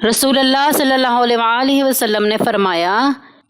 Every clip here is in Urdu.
رسول اللہ صلی اللہ علیہ وسلم نے فرمایا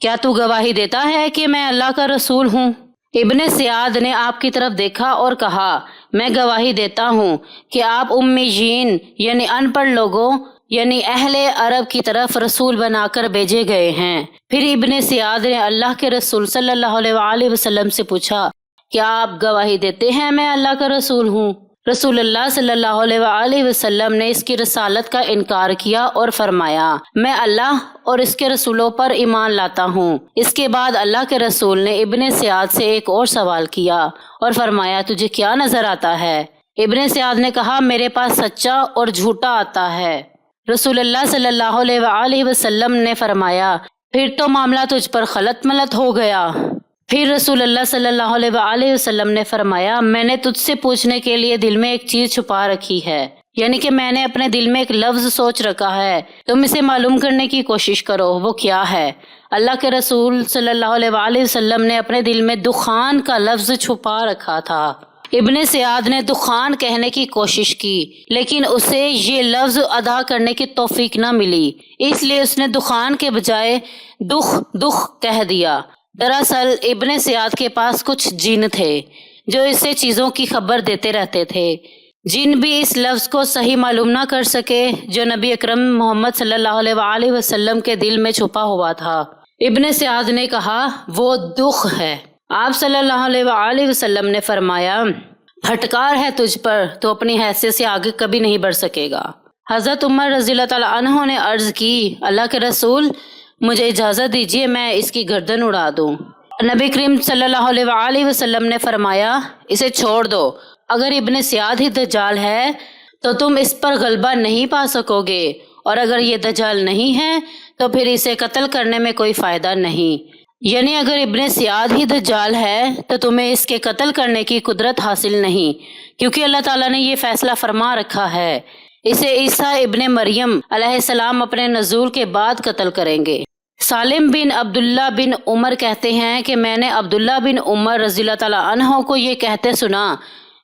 کیا تو گواہی دیتا ہے کہ میں اللہ کا رسول ہوں؟ ابن سیاد نے آپ کی طرف دیکھا اور کہا میں گواہی دیتا ہوں کہ آپ امیین یعنی ان پڑھ لوگوں یعنی اہل عرب کی طرف رسول بنا کر بھیجے گئے ہیں۔ پھر ابن سیاد نے اللہ کے رسول صلی اللہ علیہ وسلم سے پوچھا کیا آپ گواہی دیتے ہیں میں اللہ کا رسول ہوں؟ رسول اللہ صلی اللہ علیہ وسلم نے اس کی رسالت کا انکار کیا اور فرمایا میں اللہ اور اس کے رسولوں پر ایمان لاتا ہوں۔ اس کے بعد اللہ کے رسول نے ابن سیاد سے ایک اور سوال کیا اور فرمایا تجھے کیا نظر آتا ہے؟ ابن سیاد نے کہا میرے پاس سچا اور جھوٹا آتا ہے۔ رسول اللہ صلی اللہ علیہ وسلم نے فرمایا پھر تو معاملہ تجھ پر خلط ملط ہو گیا۔ پھر رسول اللہ صلی اللہ علیہ وسلم نے فرمایا میں نے تجھ سے پوچھنے کے لیے دل میں ایک چیز چھپا رکھی ہے، یعنی کہ میں نے اپنے دل میں ایک لفظ سوچ رکھا ہے، تم اسے معلوم کرنے کی کوشش کرو وہ کیا ہے۔ اللہ کے رسول صلی اللہ علیہ وسلم نے اپنے دل میں دخان کا لفظ چھپا رکھا تھا۔ ابن سیاد نے دخان کہنے کی کوشش کی لیکن اسے یہ لفظ ادا کرنے کی توفیق نہ ملی، اس لیے اس نے دخان کے بجائے دخ کہہ دیا۔ دراصل ابن سیاد کے پاس کچھ جن تھے جو اس سے چیزوں کی خبر دیتے رہتے تھے۔ جن بھی اس لفظ کو صحیح معلوم نہ کر سکے جو نبی اکرم محمد صلی اللہ علیہ وسلم کے دل میں چھپا ہوا تھا۔ ابن سیاد نے کہا وہ دخ ہے۔ آپ صلی اللہ علیہ وسلم نے فرمایا پھٹکار ہے تجھ پر، تو اپنی حیثیت سے آگے کبھی نہیں بڑھ سکے گا۔ حضرت عمر رضی اللہ تعالیٰ عنہ نے عرض کی اللہ کے رسول مجھے اجازت دیجیے میں اس کی گردن اڑا دوں۔ نبی کریم صلی اللہ علیہ وسلم نے فرمایا اسے چھوڑ دو، اگر ابن سیاد ہی دجال ہے تو تم اس پر غلبہ نہیں پا سکو گے، اور اگر یہ دجال نہیں ہے تو پھر اسے قتل کرنے میں کوئی فائدہ نہیں، یعنی اگر ابن سیاد ہی دجال ہے تو تمہیں اس کے قتل کرنے کی قدرت حاصل نہیں، کیونکہ اللہ تعالیٰ نے یہ فیصلہ فرما رکھا ہے اسے عیسیٰ ابن مریم علیہ السلام اپنے نزول کے بعد قتل کریں گے۔ سالم بن عبداللہ بن عمر کہتے ہیں کہ میں نے عبداللہ بن عمر رضی اللہ تعالیٰ عنہ کو یہ کہتے سنا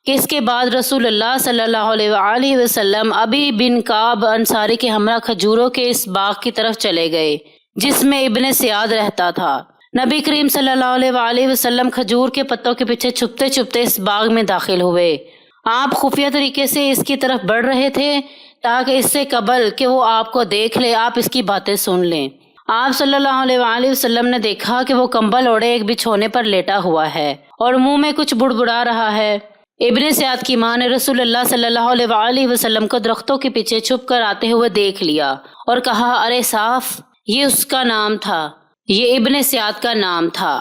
کہ اس کے بعد رسول اللہ صلی اللہ علیہ وسلم ابی بن کعب انصاری کے ہمراہ کھجوروں کے اس باغ کی طرف چلے گئے جس میں ابن سیاد رہتا تھا۔ نبی کریم صلی اللہ علیہ وسلم کھجور کے پتوں کے پیچھے چھپتے چھپتے اس باغ میں داخل ہوئے۔ آپ خفیہ طریقے سے اس کی طرف بڑھ رہے تھے تاکہ اس سے قبل کہ وہ آپ کو دیکھ لے آپ اس کی باتیں سن لیں۔ آپ صلی اللہ علیہ وسلم نے دیکھا کہ وہ کمبل اوڑھے ایک بچھونے پر لیٹا ہوا ہے اور منہ میں کچھ بڑبڑا رہا ہے۔ ابن سیاد کی ماں نے رسول اللہ صلی اللہ علیہ وسلم کو درختوں کے پیچھے چھپ کر آتے ہوئے دیکھ لیا اور کہا ارے صاف، یہ اس کا نام تھا، یہ ابن سیاد کا نام تھا۔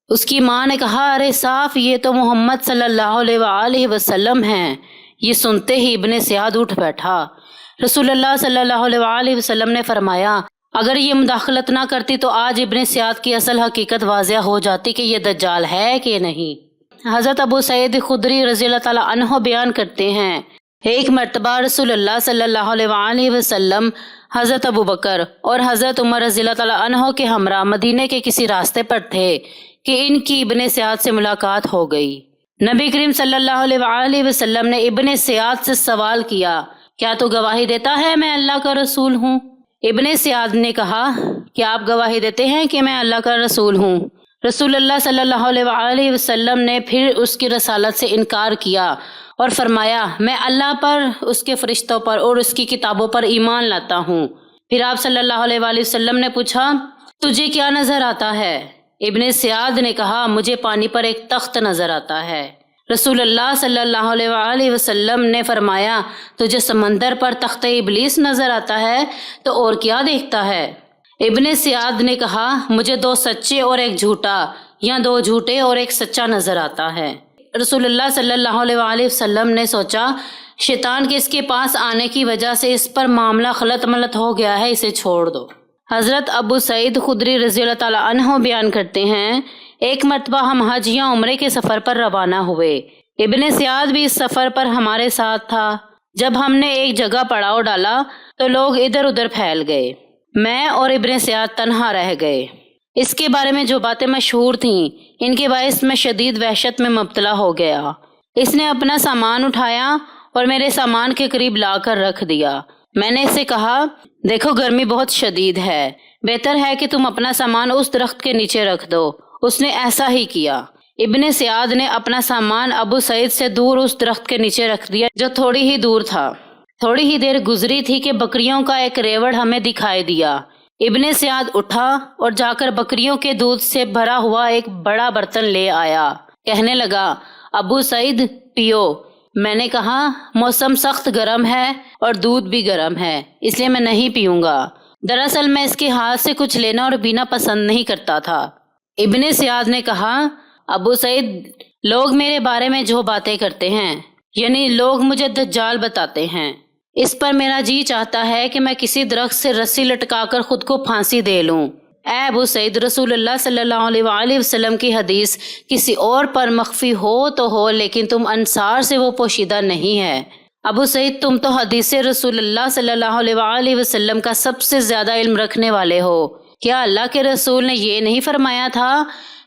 اس کی ماں نے کہا ارے صاف، یہ تو محمد صلی اللہ علیہ وسلم ہیں۔ یہ سنتے ہی ابن سیاد اٹھ بیٹھا۔ رسول اللہ صلی اللہ علیہ وسلم نے فرمایا اگر یہ مداخلت نہ کرتی تو آج ابن سیاد کی اصل حقیقت واضح ہو جاتی کہ یہ دجال ہے کہ نہیں۔ حضرت ابو سعید خدری رضی اللہ تعالیٰ عنہ بیان کرتے ہیں ایک مرتبہ رسول اللہ صلی اللہ علیہ وسلم حضرت ابو بکر اور حضرت عمر رضی اللہ تعالیٰ عنہ کے ہمراہ مدینے کے کسی راستے پر تھے کہ ان کی ابن سیاد سے ملاقات ہو گئی۔ نبی کریم صلی اللہ علیہ وسلم نے ابن سیاد سے سوال کیا کیا تو گواہی دیتا ہے میں اللہ کا رسول ہوں؟ ابن سیاد نے کہا کیا آپ گواہی دیتے ہیں کہ میں اللہ کا رسول ہوں؟ رسول اللہ صلی اللہ علیہ وسلم نے پھر اس کی رسالت سے انکار کیا اور فرمایا میں اللہ پر، اس کے فرشتوں پر اور اس کی کتابوں پر ایمان لاتا ہوں۔ پھر آپ صلی اللہ علیہ وسلم نے پوچھا تجھے کیا نظر آتا ہے؟ ابن سیاد نے کہا مجھے پانی پر ایک تخت نظر آتا ہے۔ رسول اللہ صلی اللہ علیہ وسلم نے فرمایا تجھے سمندر پر تخت ابلیس نظر آتا ہے تو اور کیا دیکھتا ہے؟ ابن سیاد نے کہا مجھے دو سچے اور ایک جھوٹا یا دو جھوٹے اور ایک سچا نظر آتا ہے۔ رسول اللہ صلی اللہ علیہ وسلم نے سوچا شیطان کے اس کے پاس آنے کی وجہ سے اس پر معاملہ خلط ملط ہو گیا ہے، اسے چھوڑ دو۔ حضرت ابو سعید خدری رضی اللہ تعالیٰ عنہ بیان کرتے ہیں ایک مرتبہ ہم حج یا عمرے کے سفر پر روانہ ہوئے۔ ابن سیاد بھی اس سفر پر ہمارے ساتھ تھا۔ جب ہم نے ایک جگہ پڑاؤ ڈالا تو لوگ ادھر ادھر پھیل گئے، میں اور ابن سیاد تنہا رہ گئے۔ اس کے بارے میں جو باتیں مشہور تھیں ان کے باعث میں شدید وحشت میں مبتلا ہو گیا۔ اس نے اپنا سامان اٹھایا اور میرے سامان کے قریب لا کر رکھ دیا۔ میں نے اس سے کہا دیکھو گرمی بہت شدید ہے، بہتر ہے کہ تم اپنا سامان اس درخت کے نیچے رکھ دو۔ اس نے ایسا ہی کیا۔ ابن سیاد نے اپنا سامان ابو سعید سے دور اس درخت کے نیچے رکھ دیا جو تھوڑی ہی دور تھا۔ تھوڑی ہی دیر گزری تھی کہ بکریوں کا ایک ریوڑ ہمیں دکھائی دیا۔ ابن سیاد اٹھا اور جا کر بکریوں کے دودھ سے بھرا ہوا ایک بڑا برتن لے آیا۔ کہنے لگا ابو سعید پیو۔ میں نے کہا موسم سخت گرم ہے اور دودھ بھی گرم ہے، اس لیے میں نہیں پیوں گا۔ دراصل میں اس کے ہاتھ سے کچھ لینا اور پینا پسند نہیں کرتا تھا۔ ابن سیاد نے کہا ابو سعید لوگ میرے بارے میں جو باتیں کرتے ہیں، یعنی لوگ مجھے دجال بتاتے ہیں، اس پر میرا جی چاہتا ہے کہ میں کسی درخت سے رسی لٹکا کر خود کو پھانسی دے لوں۔ اے ابو سعید، رسول اللہ صلی اللہ علیہ وآلہ وسلم کی حدیث کسی اور پر مخفی ہو تو ہو لیکن تم انصار سے وہ پوشیدہ نہیں ہے۔ ابو سعید تم تو حدیث رسول اللہ صلی اللہ علیہ وآلہ وسلم کا سب سے زیادہ علم رکھنے والے ہو۔ کیا اللہ کے رسول نے یہ نہیں فرمایا تھا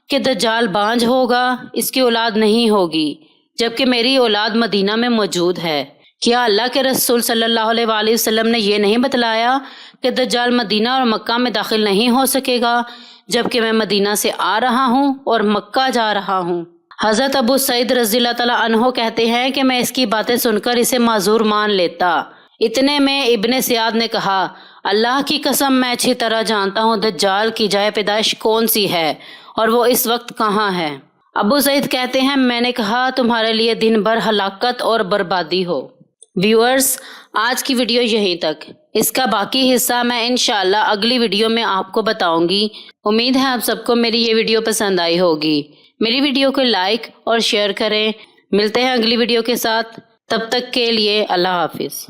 کہ دجال بانجھ ہوگا، اس کی اولاد نہیں ہوگی، جبکہ میری اولاد مدینہ میں موجود ہے؟ کیا اللہ کے رسول صلی اللہ علیہ وآلہ وسلم نے یہ نہیں بتلایا کہ دجال مدینہ اور مکہ میں داخل نہیں ہو سکے گا، جبکہ میں مدینہ سے آ رہا ہوں اور مکہ جا رہا ہوں؟ حضرت ابو سعید رضی اللہ تعالیٰ عنہ کہتے ہیں کہ میں اس کی باتیں سن کر اسے معذور مان لیتا۔ اتنے میں ابن سیاد نے کہا اللہ کی قسم میں اچھی طرح جانتا ہوں دجال کی جائے پیدائش کون سی ہے اور وہ اس وقت کہاں ہے۔ ابو سعید کہتے ہیں میں نے کہا تمہارے لیے دن بھر ہلاکت اور بربادی ہو۔ ویورز، آج کی ویڈیو یہیں تک، اس کا باقی حصہ میں انشاءاللہ اگلی ویڈیو میں آپ کو بتاؤں گی۔ امید ہے آپ سب کو میری یہ ویڈیو پسند آئی ہوگی۔ میری ویڈیو کو لائک اور شیئر کریں۔ ملتے ہیں اگلی ویڈیو کے ساتھ، تب تک کے لیے اللہ حافظ۔